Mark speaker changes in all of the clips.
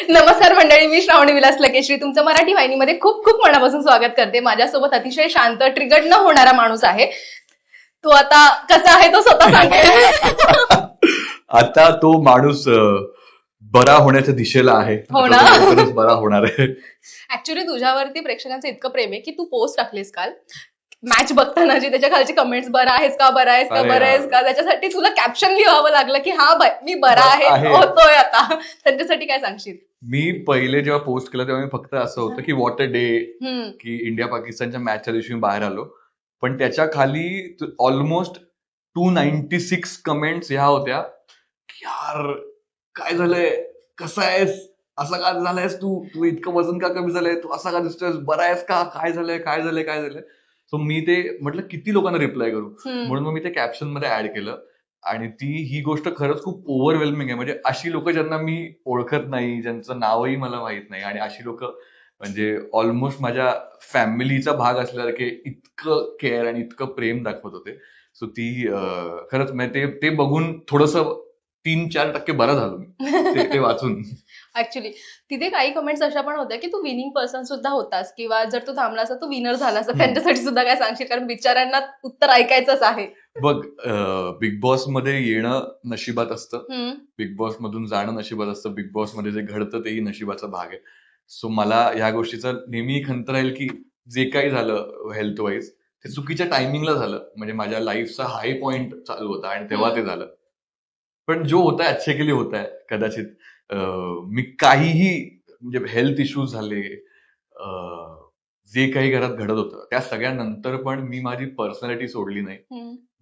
Speaker 1: नमस्कार मंडळी, मी श्रावणी विलास लकेश्री तुमचं मराठी वाहिनीमध्ये खूप खूप मनापासून स्वागत करते. माझ्यासोबत अतिशय शांत, ट्रिगर्ड न होणारा माणूस आहे. तो आता कसा आहे तो स्वतः सांगेल.
Speaker 2: आता तो माणूस बरा होण्याच्या दिशेला आहे.
Speaker 1: हो
Speaker 2: आता
Speaker 1: ना.
Speaker 2: तो लवकरच बरा होणार आहे.
Speaker 1: ऍक्च्युली तुझ्यावरती प्रेक्षकांचं इतकं प्रेम आहे की तू पोस्ट टाकलीस काल मॅच बघताना जी त्याच्या खालची कमेंट्स बरा आहेस का, बरा आहेस का,
Speaker 2: अरे
Speaker 1: बरा आहेस
Speaker 2: यार.
Speaker 1: का, त्याच्यासाठी तुला कॅप्शन लिहावं लागलं की हा मी बरा
Speaker 2: बरा
Speaker 1: आहे,
Speaker 2: आहे.
Speaker 1: होतोय आता. त्यांच्यासाठी काय सांगशील?
Speaker 2: मी पहिले जेव्हा पोस्ट केलं तेव्हा मी फक्त असं होतं की व्हॉट अ डे,
Speaker 1: हम्म.
Speaker 2: की इंडिया पाकिस्तानच्या मॅचच्या दिवशी मी बाहेर आलो. पण त्याच्या खाली ऑलमोस्ट 296 कमेंट्स ह्या होत्या की यार काय झालंय, कसा आहेस, असा का झालायस तू तू इतकं वजन का कमी झालंय, तू असा का दिसतोयस, बरा आहेस का, काय झालंय काय झालंय काय झालंय. सो मी ते म्हटलं किती लोकांना रिप्लाय करू, म्हणून मग मी ते कॅप्शन मध्ये ऍड केलं. आणि ही गोष्ट खरंच खूप ओव्हरवेल्मिंग आहे. म्हणजे अशी लोक ज्यांना मी ओळखत नाही, ज्यांचं नावही मला माहित नाही, आणि अशी लोक म्हणजे ऑलमोस्ट माझ्या फॅमिलीचा भाग असल्यासारखे इतकं केअर आणि इतकं प्रेम दाखवत होते. सो ती खरंच म्हणजे ते बघून थोडस 3-4% बरं झालो मी ते वाचून.
Speaker 1: ऍक्च्युली तिथे काही कमेंट्स अशा पण होत्या की तू विनिंग पर्सन सुद्धा होतास किंवा जर तू थांबला असता तू विनर झाला असता. त्यांच्यासाठी सुद्धा काय सांगशील, कारण बिचाऱ्यांना उत्तर ऐकायचंच आहे.
Speaker 2: बघ, बिग बॉस मध्ये येणं नशिबात असतं,
Speaker 1: हम्म.
Speaker 2: बिग बॉस मधून जाणं नशिबात असतं, बिग बॉस मध्ये जे घडतं तेही नशिबाचा भाग आहे. सो मला ह्या गोष्टीचा नेहमी खंत राहील की जे काही झालं हेल्थ वाईज ते चुकीच्या टायमिंगला झालं. म्हणजे माझ्या लाईफचा हाय पॉइंट चालू होता आणि तेव्हा ते झालं. पण जो होता अच्छे के लिए होता है. कदाचित मी काहीही म्हणजे हेल्थ इश्यूज झाले, जे काही घरात घडत होतं त्या सगळ्यानंतर पण मी माझी पर्सनॅलिटी सोडली नाही.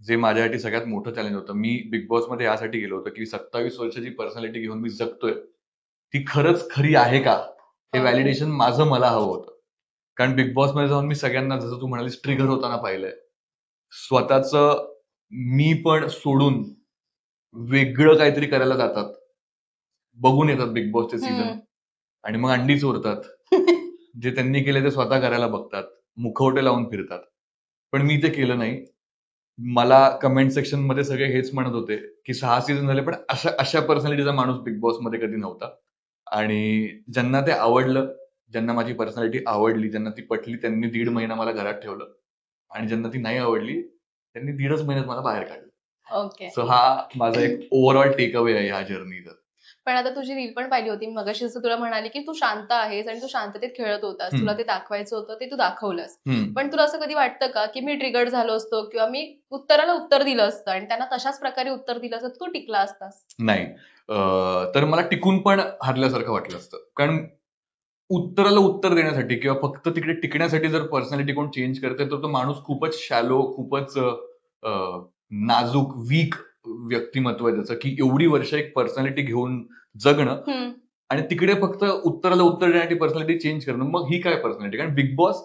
Speaker 2: जे माझ्यासाठी सगळ्यात मोठं चॅलेंज होतं. मी बिग बॉस मध्ये यासाठी गेलो होतो की 27 वर्षाची पर्सनॅलिटी घेऊन मी जगतोय, ती खरंच खरी आहे का, हे व्हॅलिडेशन माझं मला हवं होतं. कारण बिग बॉस मध्ये जाऊन मी सगळ्यांना, जसं तू म्हणालीस, ट्रिगर होताना पाहिलंय. स्वतःच मी पण सोडून वेगळं काहीतरी करायला जातात, बघून येतात बिग बॉसचे सीझन आणि मग अंडी चोरतात. जे त्यांनी केले ते स्वतः करायला बघतात, मुखवटे लावून फिरतात. पण मी ते केलं नाही. मला कमेंट सेक्शन मध्ये सगळे हेच म्हणत होते की 6 सीझन झाले पण अशा अशा पर्सनॅलिटीचा माणूस बिग बॉस मध्ये कधी नव्हता. आणि ज्यांना ते आवडलं, ज्यांना माझी पर्सनॅलिटी आवडली, ज्यांना ती पटली, त्यांनी 1.5 महिना मला घरात ठेवलं. आणि ज्यांना ती नाही आवडली त्यांनी 1.5च महिन्यात मला बाहेर काढलं.
Speaker 1: ओके.
Speaker 2: सो हा माझा एक ओव्हरऑल टेक अवे आहे ह्या जर्नीचा.
Speaker 1: पण आता तुझी रील पण पाहिली होती मगाशी, जसं तुला म्हणाली की तू शांत आहेस आणि तू शांततेत खेळत होतास, तुला ते दाखवायचं होतं ते तू दाखवलंस. पण तुला असं कधी वाटतं का की मी ट्रिगर्ड झालो असतो किंवा मी उत्तराला उत्तर दिलं असतं आणि त्यांना तशाच प्रकारे उत्तर दिलं असतं, तू टिकला असतास?
Speaker 2: नाही. तर मला टिकून पण हारल्यासारखं वाटलं असतं. कारण उत्तराला उत्तर देण्यासाठी किंवा फक्त तिकडे टिकण्यासाठी जर पर्सनॅलिटी कोण चेंज करते तर तो माणूस खूपच शॅलो, खूपच नाजूक, वीक व्यक्तिमत्व आहे त्याचं, की एवढी वर्ष एक पर्सनॅलिटी घेऊन जगणं आणि तिकडे फक्त उत्तराला उत्तर देण्यासाठी पर्सनॅलिटी चेंज करणं, मग ही काय पर्सनॅलिटी? कारण बिग बॉस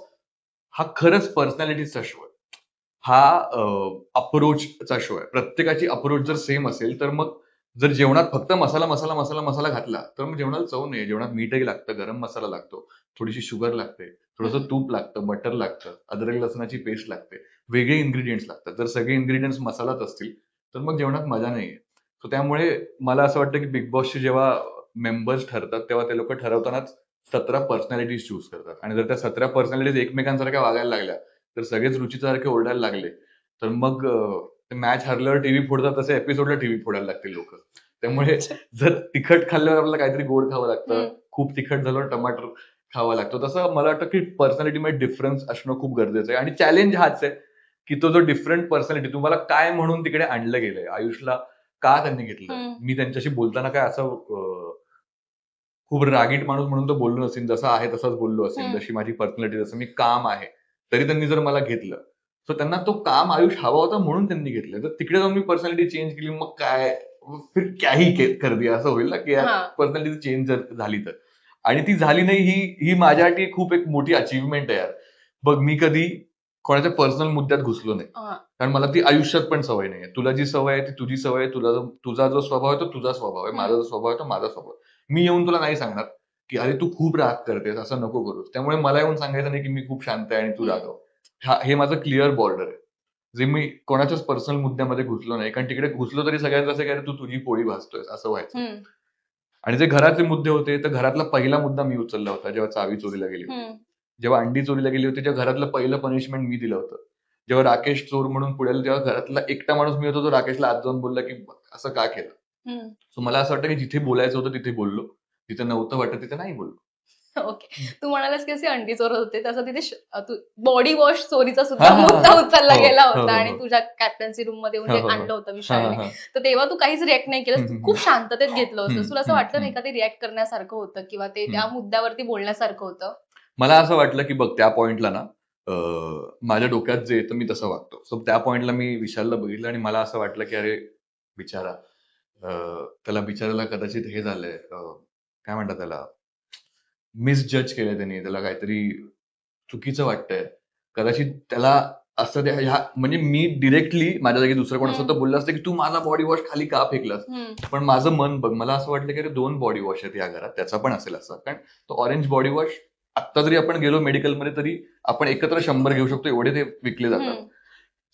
Speaker 2: हा खरंच पर्सनॅलिटीचा शो आहे. हा अप्रोचचा शो आहे. प्रत्येकाची अप्रोच जर सेम असेल तर मग जर जेवणात फक्त मसाला मसाला मसाला मसाला घातला तर मग जेवणाला चव नाही. जेवणात मीठही लागतं, गरम मसाला लागतो, थोडीशी शुगर लागते, थोडंसं तूप लागतं, बटर लागतं, अद्रक लसणाची पेस्ट लागते, वेगळे इन्ग्रेडियंट्स लागतात. जर सगळे इन्ग्रेडियंट्स मसालाच असतील तर मग जेवणात मजा नाहीये. सो त्यामुळे मला असं वाटतं की बिग बॉसचे जेव्हा मेंबर्स ठरतात तेव्हा ते लोक ठरवतानाच 17 पर्सनॅलिटीज चूज करतात. आणि जर त्या 17 पर्सनॅलिटीज एकमेकांसारख्या वागायला लागल्या तर सगळेच रुचीसारखे ओरडायला लागले तर मग मॅच हरल्यावर टीव्ही फोडतात तसे एपिसोडला टीव्ही फोडायला लागतील लोक. त्यामुळे जर तिखट खाल्ल्यावर आपल्याला काहीतरी गोड खावं लागतं, खूप तिखट झाल्यावर टमाटर खावं लागतं, तसं मला वाटतं की पर्सनॅलिटीमध्ये डिफरन्स असणं खूप गरजेचं आहे. आणि चॅलेंज हाच आहे की तो जो डिफरंट पर्सनॅलिटी तुम्हाला काय म्हणून तिकडे आणलं गेलंय, आयुषला का त्यांनी घेतलं. मी त्यांच्याशी बोलताना काय असं खूप रागीट माणूस म्हणून तो बोललो नसेल, जसा आहे तसाच बोललो असेल, जशी माझी पर्सनॅलिटी, जसं मी काम आहे तरी त्यांनी जर मला घेतलं. सो त्यांना तो काम आयुष हवा होता म्हणून त्यांनी घेतलं. तर तिकडे जाऊन मी पर्सनॅलिटी चेंज केली मग काय, फिर क्याही कर दिया असं होईल ना की पर्सनॅलिटी चेंज जर झाली तर. आणि ती झाली नाही ही माझ्यासाठी खूप एक मोठी अचीवमेंट आहे यार. बघ, मी कधी कोणाच्या पर्सनल मुद्द्यात घुसलो नाही, कारण मला ती आयुष्यात पण सवय नाहीये. तुला जी सवय आहे ती तुझी सवय आहे, तुझा जो स्वभाव आहे तो तुझा स्वभाव आहे, माझा जो स्वभाव आहे तो माझा स्वभाव आहे. मी येऊन तुला नाही सांगणार की अरे तू खूप राग करतेस, असं नको करूस. त्यामुळे मला येऊन सांगायचं नाही की मी खूप शांत आहे आणि तू रागव. हे माझं क्लिअर बॉर्डर आहे, जे मी कोणाच्याच पर्सनल मुद्द्यामध्ये घुसलो नाही. कारण तिकडे घुसलो तरी सगळ्यांचं असं काय, तू तुझी पोळी भाजतोयस असं व्हायचं. आणि जे घराचे मुद्दे होते तर घरातला पहिला मुद्दा मी उचलला होता जेव्हा चावी चोरीला गेली होती. जेव्हा अंडी चोरीला गेली होती तेव्हा घरातलं पहिलं पनिशमेंट मी दिलं होतं. जेव्हा राकेश चोर म्हणून पुढे आले तेव्हा घरातला एकटा माणूस मी होतो जो राकेशला आत जाऊन बोलला की असं का केलं. सो मला असं वाटतं की जिथे बोलायचं होतं तिथे बोललो, जिथे नव्हतं वाटत तिथे नाही बोललो.
Speaker 1: ओके. तू म्हणालास की असे अंडी चोरत होते तसं तिथे बॉडी वॉश चोरीचा सुद्धा मुद्दा उचलला गेला होता आणि तुझ्या कॅप्टन्सी रूम मध्ये येऊन आणलं होतं विशालने. तर तेव्हा तू काहीच रिॲक्ट नाही केलं, तू खूप शांततेत घेतलं होतं. तुला असं वाटलं नाही का ते रिॲक्ट करण्यासारखं होतं किंवा ते त्या मुद्द्यावरती बोलण्यासारखं होतं?
Speaker 2: मला असं वाटलं की बघ त्या पॉइंटला ना माझ्या डोक्यात जे येतं मी तसं वागतो. सो त्या पॉइंटला मी विशालला बघितलं आणि मला असं वाटलं की अरे बिचारा, त्याला बिचाराला कदाचित हे झालंय, काय म्हणतात त्याला, मिसजज केलंय त्यांनी, त्याला काहीतरी चुकीचं वाटतंय कदाचित त्याला. असं ह्या म्हणजे मी डिरेक्टली माझ्या जागी दुसरं कोण असतं तर बोललं असतं की तू माझा बॉडी वॉश खाली का फेकलास. पण माझं मन बघ, मला असं वाटलं की अरे 2 बॉडी वॉश आहेत या घरात, त्याचा पण असेल असं. कारण तो ऑरेंज बॉडी वॉश आत्ता जरी आपण गेलो मेडिकलमध्ये तरी आपण एकत्र 100 घेऊ शकतो, एवढे ते विकले जातात.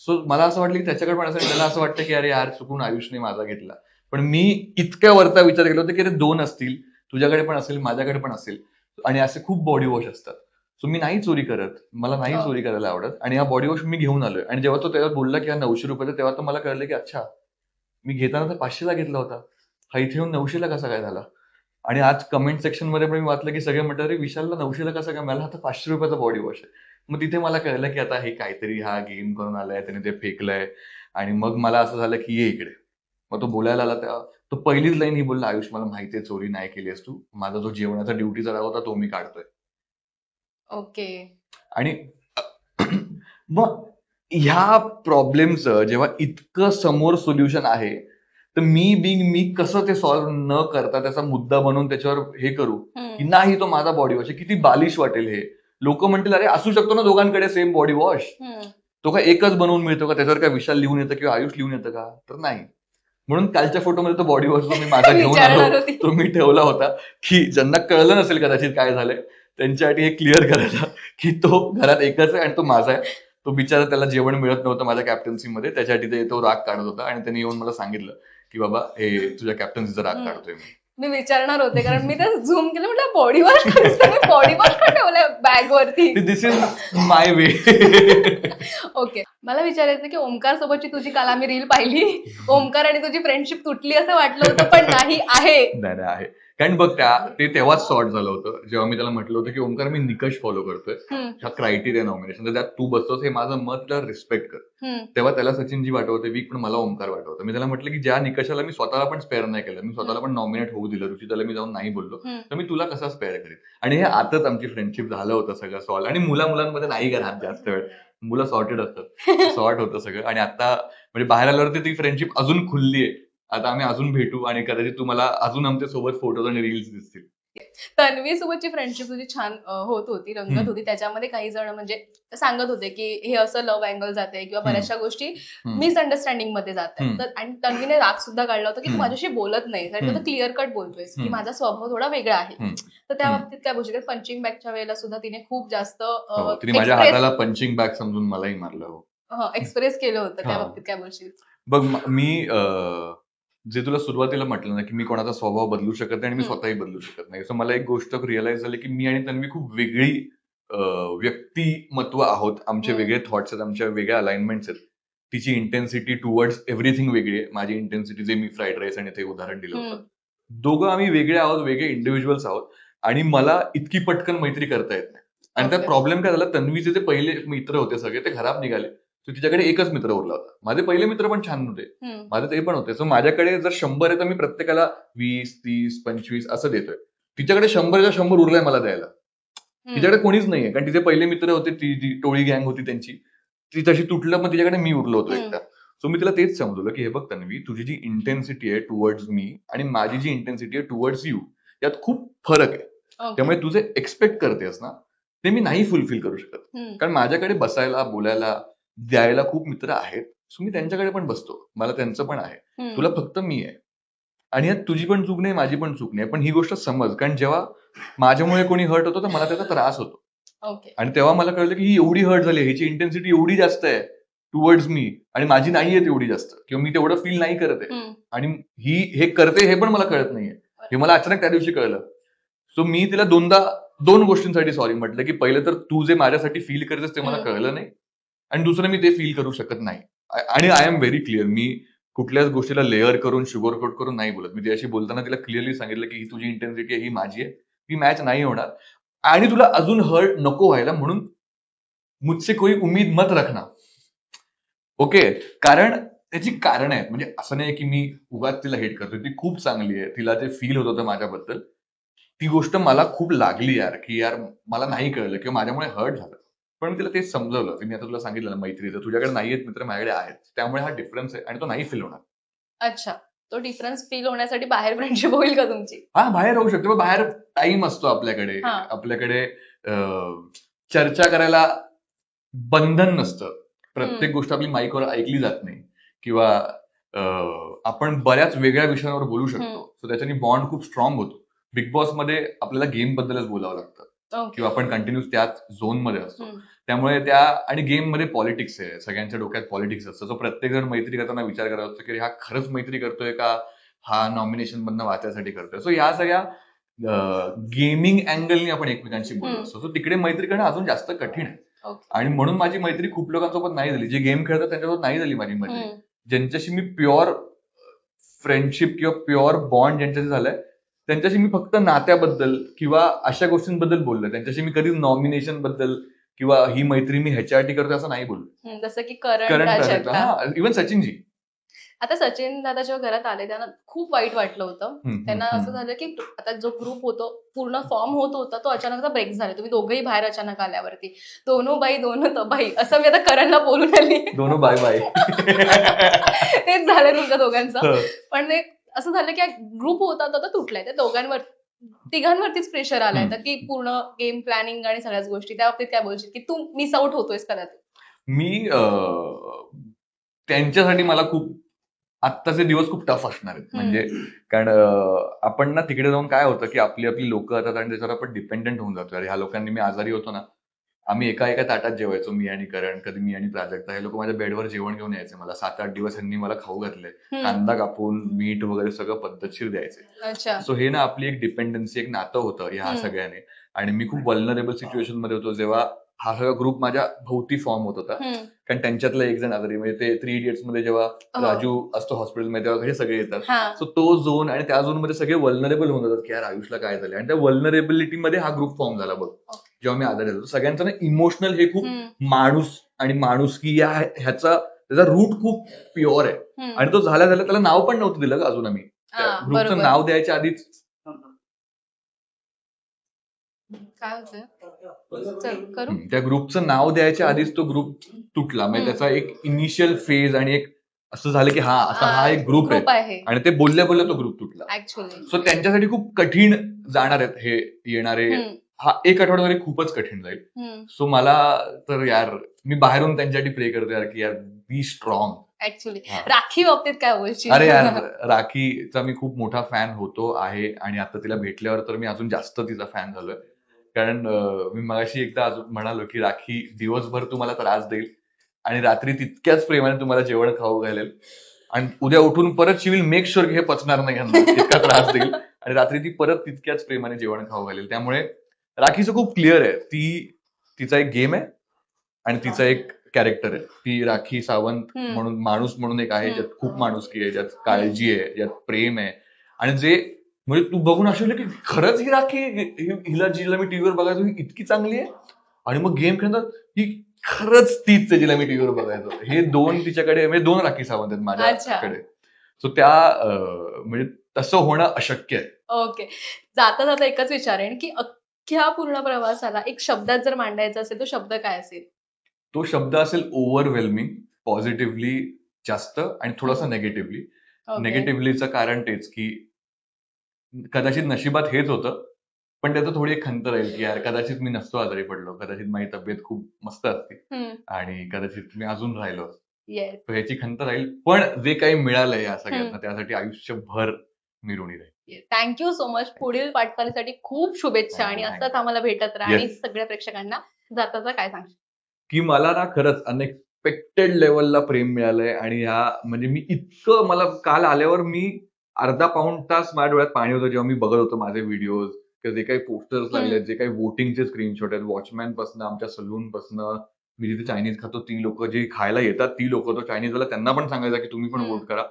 Speaker 2: सो मला असं वाटलं की त्याच्याकडे पण असेल. त्याला असं वाटतं की अरे यार चुकून आयुषने माझा घेतला. पण मी इतक्या वरचा विचार केला होता की अरे 2 असतील, तुझ्याकडे पण असेल, माझ्याकडे पण असेल आणि असे खूप बॉडी वॉश असतात. सो मी नाही चोरी करत, मला नाही चोरी करायला आवडत आणि हा बॉडी वॉश मी घेऊन आलोय. आणि जेव्हा तो त्याला बोलला की हा 900 रुपयाचा, तेव्हा तर मला कळलं की अच्छा, मी घेताना तर 500ला घेतला होता, हा इथे येऊन 900ला कसा काय झाला. आणि आज कमेंट सेक्शन मध्ये पण मी वाचलं की सगळे म्हणतात अरे विशालला 900ला कसा काय मिळाला, आता 500 रुपयाचा बॉडी वॉश आहे. मग तिथे मला कळलं की आता हे काहीतरी हा गेम करून आलाय, त्याने ते फेकलंय. आणि मग मला असं झालं की ये इकडे. मग तो बोलायला आला तेव्हा तो पहिलीच लाईन ही बोलला, आयुष मला माहितीये चोरी नाही केलीस तू, माझा जो जेवणाचा ड्युटीचा राग होता तो मी काढतोय.
Speaker 1: ओके.
Speaker 2: आणि मग ह्या प्रॉब्लेमचं जेव्हा इतकं समोर सोल्युशन आहे तर मी कसं ते सॉल्व्ह न करता त्याचा मुद्दा बनवून त्याच्यावर हे करू की नाही तो माझा बॉडी वॉश आहे, किती बालिश वाटेल हे. लोक म्हणतील अरे असू शकतो ना दोघांकडे सेम बॉडी वॉश, तो काय एकच बनवून मिळतो का, त्याच्यावर काय विशाल लिहून येतं किंवा आयुष लिहून येतं का, तर नाही. म्हणून कालच्या फोटोमध्ये तो बॉडी वॉश जो मी माझा घेऊन आलो तो मी ठेवला होता की ज्यांना कळलं नसेल कदाचित काय झालंय त्यांच्यासाठी हे क्लिअर करायला की तो घरात एकच आहे आणि तो माझा आहे. तो बिचारा त्याला जेवण मिळत नव्हतं माझ्या कॅप्टन्सीमध्ये, त्याच्यासाठी तो राग काढत होता आणि त्यांनी येऊन मला सांगितलं की बाबा हे तुझ्या कॅप्टन्सीचा राग काढतोय
Speaker 1: मी विचारणार होते कारण मी तर झूम केलं, म्हटलं बॉडी वॉश बॉडी वॉश का ठेवलाय बॅग वरती.
Speaker 2: दिस इज माय वे.
Speaker 1: ओके. मला विचारायचं की ओमकार सोबतची तुझी काल आम्ही रील पाहिली, ओमकार आणि तुझी फ्रेंडशिप तुटली असं वाटलं होतं पण नाही आहे.
Speaker 2: नाही आहे. कारण बघ ते तेव्हाच सॉर्ट झालं होतं जेव्हा मी त्याला म्हटलं होतं की ओमकार मी निकष फॉलो करतोय, हा क्रायटेरिया नॉमिनेशन, तर त्यात तू बसतोस हे माझं मत, त्याला रिस्पेक्ट कर. तेव्हा त्याला सचिनजी वाटवते वीक, पण मला ओमकार वाटवतं. मी त्याला म्हटलं की ज्या निकषाला मी स्वतःला पण स्पेअर नाही केलं, मी स्वतःला पण नॉमिनेट होऊ दिलं, रुचिताला मी जाऊन नाही बोललो, तर मी तुला कसा स्पेअर करेन. आणि हे आताच आमची फ्रेंडशिप झालं होतं सगळं सॉल्व. आणि मुलांमध्ये नाही का राहत जास्त वेळ, मुलं सॉर्टेड असतात, सॉर्ट होतं सगळं. आणि आता म्हणजे बाहेर आल्यावरती ती फ्रेंडशिप अजून खुलली आहे. आता आम्ही अजून भेटू आणि कदाचित तुम्हाला अजून आमच्या सोबत फोटोज आणि रील्स दिसतील.
Speaker 1: तन्वी सोबतची फ्रेंडशिप तुझी छान होत होती, रंगत होती. त्याच्यामध्ये काही जण म्हणजे सांगत होते की हे असं लव्ह अँगल जाते किंवा बऱ्याचशा गोष्टी मिसअंडरस्टँडिंग मध्ये जातात. तर आणि तन्वीने राग सुद्धा काढला होता की तू माझ्याशी बोलत नाही, तू क्लिअर कट बोलतोयस की माझा स्वभाव थोडा वेगळा आहे. तर त्या बाबतीत काय बोलशील? पंचिंग बॅगच्या वेळेला सुद्धा तिने खूप जास्त
Speaker 2: तिने माझ्या हाताला पंचिंग बॅग समजून मलाही मारलं.
Speaker 1: एक्सप्रेस केलं होतं. त्या बाबतीत काय बोलशील?
Speaker 2: बघ मी जे तुला सुरुवातीला म्हटलं ना की मी कोणाचा स्वभाव बदलू शकत नाही आणि मी स्वतःही बदलू शकत नाही. असं मला एक गोष्ट रिअलाइज झाली की मी आणि तन्वी खूप वेगळी व्यक्तिमत्व आहोत. आमचे वेगळे थॉट्स आहेत, आमच्या वेगळ्या अलाइनमेंट्स आहेत. तिची इंटेन्सिटी टुवर्ड्स एव्हरीथिंग वेगळी आहे, माझी इंटेन्सिटी जे मी फ्राईड राईस आणि ते उदाहरण दिलं होतं. दोघं आम्ही वेगळे आहोत, वेगळे इंडिव्हिज्युअल्स आहोत आणि मला इतकी पटकन मैत्री करता येत नाही. आणि त्यात प्रॉब्लेम काय झाला, तन्वीचे जे पहिले मित्र होते सगळे ते खराब निघाले. तिच्याकडे एकच मित्र उरला होता. माझे पहिले मित्र पण छान होते, माझे ते पण होते. सो माझ्याकडे जर 100 आहे तर मी प्रत्येकाला 20, 30, 25 असं देतोय. तिच्याकडे 100च्या 100 उरलाय मला द्यायला. तिच्याकडे कोणीच नाहीये कारण तिचे पहिले मित्र होते, ती टोळी गँग होती त्यांची, ती तशी तुटलं, मग तिच्याकडे मी उरलो होतो एकटा. सो मी तिला तेच समजवलं की हे बघ तन्वी, तुझी जी इंटेन्सिटी आहे टुवर्ड्स मी आणि माझी जी इंटेन्सिटी आहे टुवर्ड्स यू, यात खूप फरक आहे. त्यामुळे तू जे एक्सपेक्ट करतेस ना ते मी नाही फुलफिल करू शकत. कारण माझ्याकडे बसायला, बोलायला, द्यायला खूप मित्र आहेत. सो मी त्यांच्याकडे पण बसतो, मला त्यांचं पण आहे. तुला फक्त मी आहे आणि यात तुझी पण चूक नाही, माझी पण चूक नाही. पण ही गोष्ट समज, कारण जेव्हा माझ्यामुळे कोणी हर्ट होतो तर मला त्याचा त्रास होतो. आणि तेव्हा मला कळलं की ही एवढी हर्ट झाली, ह्याची इंटेन्सिटी एवढी जास्त आहे टुवर्ड्स मी आणि माझी नाहीये तेवढी जास्त, किंवा मी तेवढं फील नाही करत आहे आणि ही हे करते हे पण मला कळत नाहीये. हे मला अचानक त्या दिवशी कळलं. सो मी तिला दोन गोष्टींसाठी सॉरी म्हटलं, की पहिलं तर तू जे माझ्यासाठी फील करतेस ते मला कळलं नाही, आणि दुसरं मी ते फील करू शकत नाही. आणि आय एम व्हेरी क्लिअर. मी कुठल्याच गोष्टीला लेअर करून शुगर कोट करून नाही बोलत. मी तिच्याशी बोलताना तिला क्लिअरली सांगितलं, की ही तुझी इंटेन्सिटी आहे, ही माझी आहे, ती मॅच नाही होणार, आणि तुला अजून हर्ट नको व्हायला म्हणून मुझसे कोई उम्मीद मत रखना. ओके. कारण त्याची कारण आहेत. म्हणजे असं नाही की मी उगाच तिला हेट करतोय. ती खूप चांगली आहे. तिला जे फील होत होतं माझ्याबद्दल, ती गोष्ट मला खूप लागली यार, की यार मला नाही कळलं किंवा माझ्यामुळे हर्ट झालं. पण तिला तेच समजवलं, की मी आता तुला सांगितलं ना मैत्रीचं, तुझ्याकडे नाहीयेत मित्र, माझ्याकडे आहेत. त्यामुळे हा डिफरन्स आहे आणि तो नाही फील होणार.
Speaker 1: अच्छा. तो डिफरन्स फील होण्यासाठी बाहेर फ्रेंडशिप होईल का तुमची?
Speaker 2: हा, बाहेर राहू शकतो. बाहेर टाइम असतो आपल्याकडे.
Speaker 1: हां.
Speaker 2: आपल्याकडे चर्चा करायला बंधन नसतं. प्रत्येक गोष्ट आपली माईकवर ऐकली जात नाही, किंवा आपण बऱ्याच वेगळ्या विषयांवर बोलू शकतो. सो त्याच्याने बॉन्ड खूप स्ट्रॉंग होतो. बिग बॉसमध्ये आपल्याला गेम बद्दलच बोलावं लागतं,
Speaker 1: ओके.
Speaker 2: किंवा आपण कंटिन्यूस त्याच झोनमध्ये असतो.
Speaker 1: हं.
Speaker 2: त्यामुळे आणि गेममध्ये पॉलिटिक्स आहे. सगळ्यांच्या डोक्यात पॉलिटिक्स असतं. सो प्रत्येक जण मैत्री करताना विचार करत असतो, की हा खरंच मैत्री करतोय का, हा नॉमिनेशन मधनं वाचायसाठी करतोय. सो या सगळ्या गेमिंग अँगलनी आपण एकमेकांशी बोलत असतो. सो तिकडे मैत्री करणं अजून जास्त कठीण आहे.
Speaker 1: ओके.
Speaker 2: आणि म्हणून माझी मैत्री खूप लोकांसोबत नाही झाली. जे गेम खेळतात त्यांच्यासोबत नाही झाली माझी मैत्री.
Speaker 1: हं.
Speaker 2: ज्यांच्याशी मी प्युअर फ्रेंडशिप किंवा प्युअर बॉन्ड ज्यांच्याशी झालाय, त्यांच्याशी मी फक्त नात्याबद्दल किंवा अशा गोष्टींबद्दल बोललोय. त्यांच्याशी मी कधीच नॉमिनेशन बद्दल किंवा ही मैत्री मी ह्याच्यासाठी करतोय असं नाही बोललो.
Speaker 1: जसं की करण
Speaker 2: करंट
Speaker 1: प्राजक्ता.
Speaker 2: हा, इव्हन सचिनजी.
Speaker 1: आता सचिन दादा जेव्हा घरात आले त्यांना खूप वाईट वाटलं होतं. त्यांना असं झालं की आता जो ग्रुप होतो पूर्ण फॉर्म होत होता तो अचानक ब्रेक झाला. तुम्ही दोघंही बाहेर अचानक आल्यावरती दोनो बाई दोनो तबाई असं मी आता करणला बोलून आली.
Speaker 2: दोनो बाय बाय.
Speaker 1: तेच झालं तुमच्या दोघांचं. पण ते असं झालं की ग्रुप होता तो तुटलाय. त्या तिघांवरतीच प्रेशर आलाय तर की पूर्ण गेम प्लॅनिंग आणि सगळ्याच गोष्टी. त्या बाबतीत काय बोलशील की तू मिस आउट होतोयस कदाचित?
Speaker 2: मी त्यांच्यासाठी मला खूप आत्ताचे दिवस खूप टफ असणार आहेत. म्हणजे कारण आपण ना तिकडे जाऊन काय होतं, की आपली आपली लोक येतात आणि त्याच्यावर आपण डिपेंडंट होऊन जातो. अरे ह्या लोकांनी, मी आजारी होतो ना, आम्ही एका एका ताटात जेवायचो, मी आणि करण, कधी मी आणि प्राजक्ता. हे लोक माझ्या बेडवर जेवण घेऊन यायचे. मला 7-8 दिवस ह्यांनी मला खाऊ घातले. कांदा कापून, मीठ वगैरे सगळं पद्धतशीर द्यायचे.
Speaker 1: अच्छा.
Speaker 2: सो हे ना आपली एक डिपेंडन्सी, एक नातं होतं ह्या सगळ्याने. आणि मी खूप वल्नरेबल सिच्युएशन मध्ये होतो जेव्हा हा सगळा ग्रुप माझ्या भोवती फॉर्म होत होता. कारण त्यांच्यातलं एक जण आजारी, म्हणजे ते 3 इडियट्स मध्ये जेव्हा राजू असतो हॉस्पिटलमध्ये तेव्हा हे सगळे येतात. सो तो झोन आणि त्या झोन मध्ये सगळे वल्नरेबल होऊन जातात, की यार आयुषला काय झालं, आणि त्या वल्नरेबिलिटी मध्ये हा ग्रुप फॉर्म झाला बघ. जेव्हा मी आजारी होतो सगळ्यांचं ना इमोशनल हे खूप माणूस आणि माणुसकी त्याचा रूट खूप प्युअर आहे. आणि तो झाला त्याला नाव पण नव्हतं दिलं अजून आम्ही. ग्रुपचं नाव द्यायच्या आधीच
Speaker 1: काय होतं
Speaker 2: त्या ग्रुपचं नाव द्यायच्या आधीच तो ग्रुप तुटला. म्हणजे त्याचा एक इनिशियल फेज आणि एक असं झालं की हा एक ग्रुप आहे, आणि ते बोलल्या बोलल्या तो ग्रुप तुटला.
Speaker 1: ऍक्च्युअली
Speaker 2: सो त्यांच्यासाठी खूप कठीण जाणार आहेत हे येणारे हा एक आठवडा तरी खूपच कठीण जाईल. सो मला तर यार मी बाहेरून त्यांच्यासाठी प्रे करतो यार, की यार बी स्ट्रॉंग.
Speaker 1: ऍक्च्युअली राखी बाबतीत काय बोलशील?
Speaker 2: अरे यार, राखीचा मी खूप मोठा फॅन होतो आहे, आणि आता तिला भेटल्यावर तर मी अजून जास्त तिचा फॅन झालोय. कारण मी मगाशी एकदा अजून म्हणालो, की राखी दिवसभर तुम्हाला त्रास देईल आणि रात्री तितक्याच प्रेमाने तुम्हाला जेवण खाऊ घालेल, आणि उद्या उठून परत शी विल मेक शुअर की हे पचणार नाही यांना, इतका त्रास देईल, आणि रात्री ती परत तितक्याच प्रेमाने जेवण खाऊ घालेल. त्यामुळे राखीचं खूप क्लिअर आहे. तिचा एक गेम आहे आणि तिचा एक कॅरेक्टर आहे. ती राखी सावंत म्हणून माणूस म्हणून एक आहे, ज्यात खूप माणुसकी आहे, ज्यात काळजी आहे, ज्यात प्रेम आहे, आणि जे म्हणजे तू बघून असेल की खरंच ही राखी, जिला मी टीव्हीवर बघायचो ही इतकी चांगली आहे, आणि मग गेम खेळतात ही खरंच तीच आहे जिला मी टीव्हीवर बघायचो. हे दोन तिच्याकडे, म्हणजे 2 राखी सावंत आहेत माझ्याकडे. सो म्हणजे तसं होणं अशक्य आहे.
Speaker 1: ओके. जाता जाता एकच विचारेन की अख्ख्या पूर्ण प्रवासाला एक शब्दात जर मांडायचा असेल तो शब्द काय असेल?
Speaker 2: तो शब्द असेल ओव्हरवेल्मिंग. पॉझिटिव्हली जास्त आणि थोडासा नेगेटिव्हली. नेगेटिव्हलीचं कारण तेच की कदाचित नशिबात हेच होतं, पण त्याचं थोडी एक खंत राहील की यार कदाचित मी नसतो आजारी पडलो, कदाचित माझी तब्येत खूप मस्त असते आणि कदाचित मी अजून राहिलो. ह्याची खंत राहील. पण जे काही मिळालंय या सगळ्यांना त्यासाठी आयुष्यभर मी ऋणी राहील.
Speaker 1: Thank you so much. पुढील वाटचालीसाठी खूप शुभेच्छा, आणि असंच आम्हाला भेटत राहा. आणि सगळ्या प्रेक्षकांना जाता काय सांगशील?
Speaker 2: की मला ना खरंच अनएक्सपेक्टेड लेवलला प्रेम मिळालंय, आणि म्हणजे मी इतकं, मला काल आल्यावर मी अर्धा पाऊण तास माझ्या डोळ्यात पाणी होतं जेव्हा मी बघत होतो माझे व्हिडिओज किंवा जे काही पोस्टर्स लागले, जे काही वोटिंगचे स्क्रीनशॉट आहेत, वॉचमॅन पासून आमच्या सलून पासून, मी जिथे चायनीज खातो ती लोक, जे खायला येतात ती लोक, तो चायनीजवाला त्यांना पण सांगायचा की तुम्ही पण वोट करा.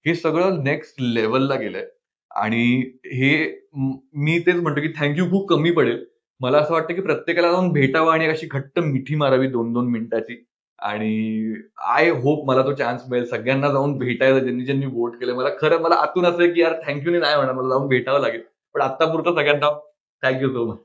Speaker 2: हे सगळं नेक्स्ट लेवलला गेलंय. आणि हे मी तेच म्हणतो की थँक्यू खूप कमी पडेल. मला असं वाटतं की प्रत्येकाला जाऊन भेटावं आणि अशी घट्ट मिठी मारावी 2-2 मिनिटाची. आणि आय होप मला तो चान्स मिळेल सगळ्यांना जाऊन भेटायला, ज्यांनी ज्यांनी वोट केलं. मला आतून असं आहे की यार थँक्यू नाही म्हणणार, मला जाऊन भेटावं लागेल. पण आत्तापुरतं सगळ्यांना थँक्यू सो मच.